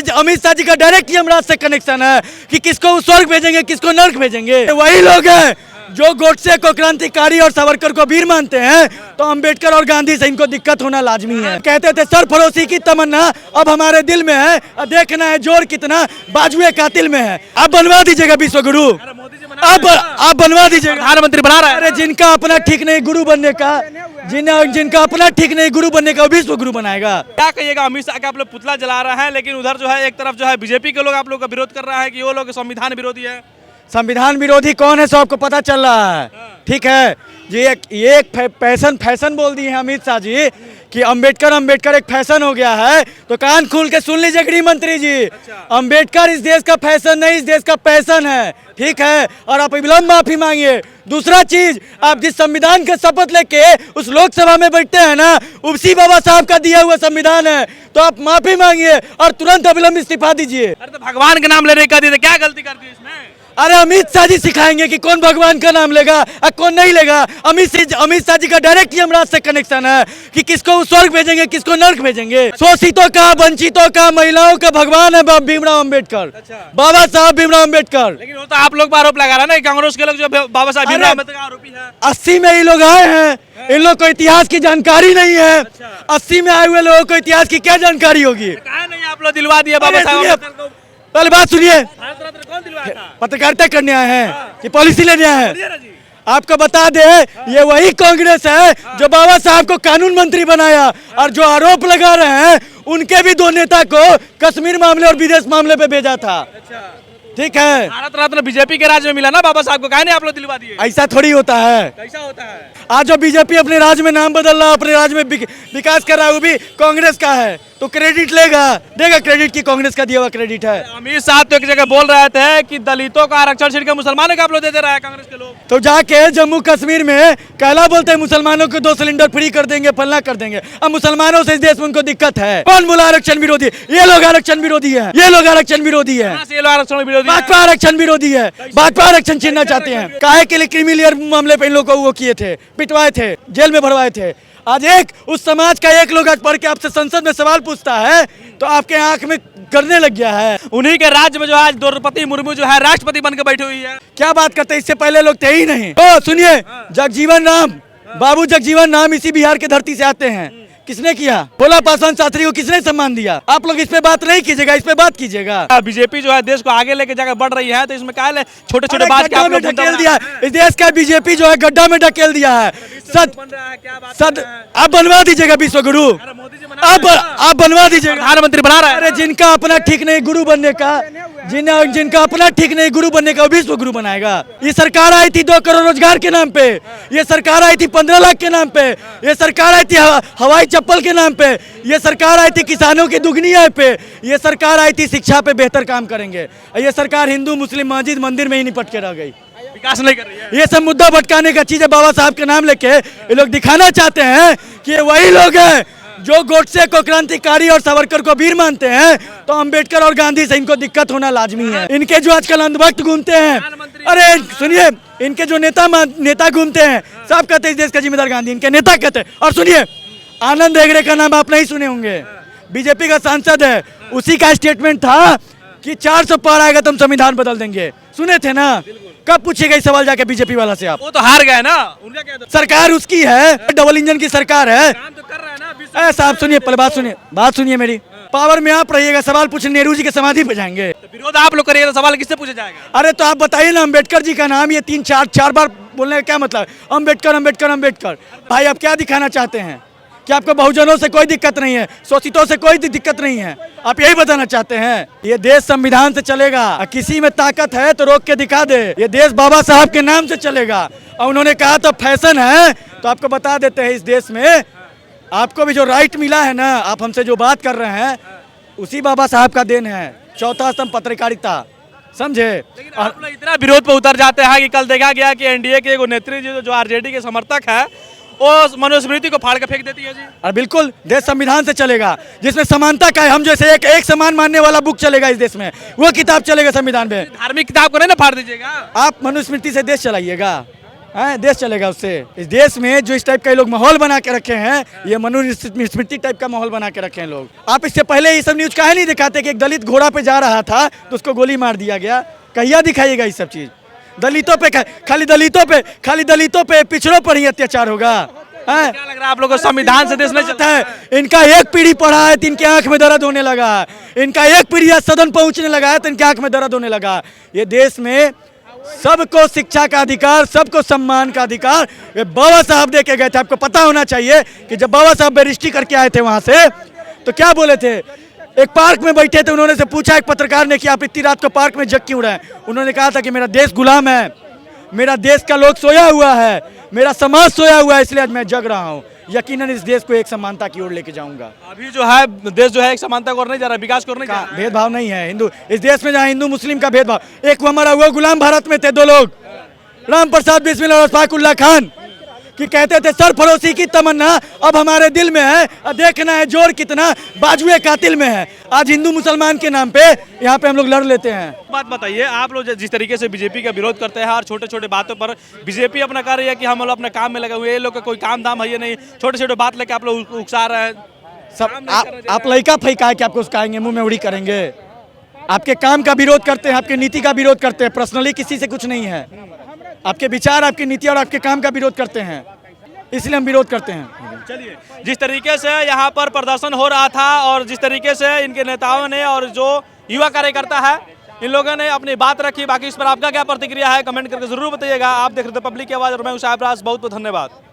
अमित शाह जी का डायरेक्ट यमराज से कनेक्शन है कि किसको स्वर्ग भेजेंगे, किसको नर्क भेजेंगे। वही लोग हैं जो गोडसे को क्रांतिकारी और सावरकर को वीर मानते हैं, तो अंबेडकर और गांधी से इनको दिक्कत होना लाजमी है। कहते थे सरफरोशी की तमन्ना अब हमारे दिल में है, देखना है जोर कितना बाजुए कातिल में है। आप बनवा दीजिएगा विश्व गुरु, आप बनवा दीजिएगा। प्रधानमंत्री बना रहा है। अरे जिनका अपना ठीक नहीं गुरु बनने का, जिनका अपना ठीक नहीं गुरु बनने का, वो विश्व गुरु बनाएगा। क्या कहिएगा, अमित शाह का आप लोग पुतला जला रहे हैं, लेकिन उधर जो है एक तरफ जो है बीजेपी के लोग आप लोग का विरोध कर रहा है कि वो लोग संविधान विरोधी है। संविधान विरोधी कौन है सो आपको पता चल रहा है, ठीक है जी। ये एक फैशन बोल दिए हैं अमित शाह जी कि अंबेडकर एक फैशन हो गया है। तो कान खोल के सुन लीजिए गृह मंत्री जी, अंबेडकर इस देश का फैशन नहीं, इस देश का पैशन है, ठीक है। और आप विलम्ब माफी मांगिए। दूसरा चीज, आप जिस संविधान का शपथ लेके उस लोकसभा में बैठते हैं ना, उसी बाबा साहब का दिया हुआ संविधान है, तो आप माफी मांगिए और तुरंत अविलंब इस्तीफा दीजिए। अरे तो भगवान के नाम लेने का दी, क्या गलती कर दी इसमें? अरे अमित शाह जी सिखाएंगे कि कौन भगवान का नाम लेगा और कौन नहीं लेगा। अमित शाह जी का डायरेक्ट यमराज से कनेक्शन है कि किसको स्वर्ग भेजेंगे, किसको नर्क भेजेंगे। शोषितों का, वंचितों का, महिलाओं का भगवान है भीमराव अम्बेडकर, बाबा साहब भीमराव अम्बेडकर। लेकिन वो तो आप लोग पर आरोप लगा रहा है ना, कांग्रेस के लोग जो बाबा साहब भीमराव अम्बेडकर आरोपी है। 80 में ये लोग आए हैं, इन लोग को इतिहास की जानकारी नहीं है। 80 में आए हुए लोगों को इतिहास की क्या जानकारी होगी? नहीं आप लोग दिलवा दिए बाबा साहब। पहले बात सुनिए, कौन दिलवाया था? पत्रकारिता करने आए हैं कि पॉलिसी लेने आए हैं? जी। आपको बता दे, ये वही कांग्रेस है जो बाबा साहब को कानून मंत्री बनाया, और जो आरोप लगा रहे हैं उनके भी दो नेता को कश्मीर मामले और विदेश मामले पे भेजा था, ठीक है। भारत रत्न बीजेपी के राज्य में मिला ना बाबा साहब को, काहे नहीं आप लोग दिलवा दिए? ऐसा थोड़ी होता है। कैसा होता है? आज जो बीजेपी अपने राज्य में नाम बदल रहा है, अपने राज्य में विकास कर रहा है, वो भी कांग्रेस का है, तो क्रेडिट देगा क्रेडिट की कांग्रेस का दिया हुआ क्रेडिट है। अमित शाह तो एक जगह बोल रहे थे कि दलितों का आरक्षण छीन के मुसलमानों को आप लोग दे रहा है कांग्रेस के लोग। तो जाके जम्मू कश्मीर में कहला बोलते हैं मुसलमानों को 2 सिलेंडर फ्री कर देंगे, फलना कर देंगे। अब मुसलमानों से इस देश में उनको दिक्कत है। कौन बोला आरक्षण विरोधी? ये लोग आरक्षण विरोधी है, ये लोग आरक्षण विरोधी है, आरक्षण विरोधी, भाजपा आरक्षण विरोधी है, भाजपा आरक्षण छीनना चाहते हैं। काहे के लिए क्रिमिनल मामले पे इन लोगों को वो किए थे, पिटवाए थे, जेल में भरवाए थे। आज एक उस समाज का एक लोग आज पढ़ के आपसे संसद में सवाल पूछता है तो आपके आंख में करने लग गया है। उन्हीं के राज्य में जो आज द्रौपदी मुर्मू जो है राष्ट्रपति बनकर बैठी हुई है। क्या बात करते हैं, इससे पहले लोग थे ही नहीं। तो सुनिए, जगजीवन राम, बाबू जगजीवन राम इसी बिहार के धरती से आते हैं। किसने किया? भोला पासवान शास्त्री को किसने सम्मान दिया? आप लोग इस पे बात नहीं कीजिएगा, इस पे बात कीजिएगा। बीजेपी जो है देश को आगे लेके जाकर बढ़ रही है, तो इसमें क्या छोटे छोटे बात में ढकेल दिया है। इस देश का बीजेपी जो है गड्ढा में ढकेल दिया है। आप बनवा दीजिएगा विश्व गुरु, आप बनवा दीजिएगा। प्रधानमंत्री बना रहा है। अरे जिनका अपना ठीक नहीं गुरु बनने का, जिनका अपना ठीक नहीं गुरु बनने का, वो विश्व गुरु बनाएगा। ये सरकार आई थी 2 करोड़ रोजगार के नाम पे, ये सरकार आई थी 15 लाख के नाम पे, ये सरकार आई थी हवाई चप्पल के नाम पे, ये सरकार आई थी किसानों की दुगनी आय पे, ये सरकार आई थी शिक्षा पे बेहतर काम करेंगे। ये सरकार हिंदू मुस्लिम मस्जिद मंदिर में ही निपट के रह गई, विकास नहीं कर रही है। ये सब मुद्दा भटकाने का चीज है। बाबा साहब के नाम लेके ये लोग दिखाना चाहते हैं कि ये वही लोग हैं जो गोडसे को क्रांतिकारी और सावरकर को वीर मानते हैं, तो अंबेडकर और गांधी से इनको दिक्कत होना लाजमी है। इनके जो आजकल अंधभक्त घूमते हैं, अरे सुनिए, इनके जो नेता घूमते हैं, सब कहते हैं इस देश का जिम्मेदार गांधी, इनके नेता कहते हैं। और सुनिए, आनंद हेगड़े का नाम आप नहीं सुने होंगे, बीजेपी का सांसद है, उसी का स्टेटमेंट था कि 400 पार आएगा तो हम संविधान बदल देंगे। सुने थे ना? कब पूछेगा इस सवाल जाके बीजेपी वाला से आप? वो तो हार गए ना, उनका क्या? सरकार उसकी है, डबल इंजन की सरकार है। काम तो कर रहा है ना। ऐसा आप सुनिए, पहले बात सुनिए मेरी। पावर में आप रहिएगा, सवाल पूछने नेहरू जी के समाधि पे जाएंगे। तो विरोध आप लोग करिएगा तो सवाल किससे पूछा जाएगा? अरे तो आप बताइए ना, अम्बेडकर जी का नाम ये 3-4 बार बोलने का क्या मतलब? अम्बेडकर अम्बेडकर अम्बेडकर। भाई आप क्या दिखाना चाहते हैं कि आपको बहुजनों से कोई दिक्कत नहीं है, शोषितों से कोई दिक्कत नहीं है? आप यही बताना चाहते हैं? ये देश संविधान से चलेगा, किसी में ताकत है तो रोक के दिखा दे। ये देश बाबा साहब के नाम से चलेगा, और उन्होंने कहा तो फैशन है। तो आपको बता देते हैं, इस देश में आपको भी जो राइट मिला है ना, आप हमसे जो बात कर रहे हैं, उसी बाबा साहब का देन है। चौथा स्तंभ पत्रकारिता, समझे? लेकिन आप लोग इतना विरोध पे उतर जाते हैं कि कल देखा गया कि एनडीए के एक नेत्री जो आरजेडी के समर्थक है, वो मनुस्मृति को फाड़ के फेंक देती है जी। और बिल्कुल देश संविधान से चलेगा, जिसमें समानता का है। हम जैसे एक समान मानने वाला बुक चलेगा इस देश में, वो किताब चलेगा संविधान में। धार्मिक किताब को नहीं ना फाड़ दीजिएगा। आप मनुस्मृति से देश चलाइएगा, देश चलेगा उससे। इस देश में जो इस टाइप का ये लोग माहौल बना के रखे हैं, ये मनुस्मृति टाइप का माहौल बना के रखे हैं लोग। आप इससे पहले ये सब न्यूज काहे नहीं दिखाते कि एक दलित घोड़ा पे जा रहा था तो उसको गोली मार दिया गया? कहिया दिखाइएगा ये सब चीज? दलितों पे खाली दलितों पे पिछड़ों पर ही अत्याचार होगा? क्या लग रहा है आप लोगों को संविधान से देश नहीं चलता है? इनका एक पीढ़ी पढ़ा है तो इनके आंख में दर्द होने लगा है। इनका एक पीढ़ी सदन पहुंचने लगा है तो इनके आंख में दर्द होने लगा है। ये देश में सबको शिक्षा का अधिकार, सबको सम्मान का अधिकार ये बाबा साहब दे के गए थे। आपको पता होना चाहिए कि जब बाबा साहब बैरिस्ट्री करके आए थे वहां से तो क्या बोले थे? एक पार्क में बैठे थे, उन्होंने से पूछा एक पत्रकार ने कि आप इतनी रात को पार्क में जग क्यों रहे हैं? उन्होंने कहा था कि मेरा देश गुलाम है, मेरा देश का लोग सोया हुआ है, मेरा समाज सोया हुआ है, इसलिए आज मैं जग रहा हूँ। यकीनन इस देश को एक समानता की ओर लेके जाऊंगा। अभी जो है देश जो है एक समानता को और नहीं जा रहा, विकास को और नहीं जा रहा। भेदभाव नहीं है हिंदू इस देश में, जहाँ हिंदू मुस्लिम का भेदभाव, एक वो हमारा वो गुलाम भारत में थे दो लोग, राम प्रसाद बिस्मिल्लाह और अशफाकुल्लाह खान, कि कहते थे सरफरोशी की तमन्ना अब हमारे दिल में है, और देखना है जोर कितना बाजुए कातिल में है। आज हिंदू मुसलमान के नाम पे यहाँ पे हम लोग लड़ लेते हैं। बात बताइए, आप लोग जिस तरीके से बीजेपी का विरोध करते हैं और छोटे छोटे बातों पर बीजेपी अपना कर रही है कि हम लोग अपने काम में लगे हुए हैं, ये लोग का कोई काम धाम है ये नहीं, छोटे छोटे बात लेके आप लोग उकसा रहे हैं। सब आप लड़का फैका है कि आपको उसकाएंगे, मुंह में उड़ी करेंगे? आपके काम का विरोध करते हैं, आपके नीति का विरोध करते हैं, पर्सनली किसी से कुछ नहीं है। आपके विचार, आपकी नीति और आपके काम का विरोध करते हैं, इसलिए हम विरोध करते हैं। चलिए, जिस तरीके से यहाँ पर प्रदर्शन हो रहा था और जिस तरीके से इनके नेताओं ने और जो युवा कार्यकर्ता है इन लोगों ने अपनी बात रखी, बाकी इस पर आपका क्या प्रतिक्रिया है कमेंट करके जरूर बताइएगा। आप देख रहे थे पब्लिक की आवाज़ और मैं हूं साहिब राज, बहुत बहुत धन्यवाद।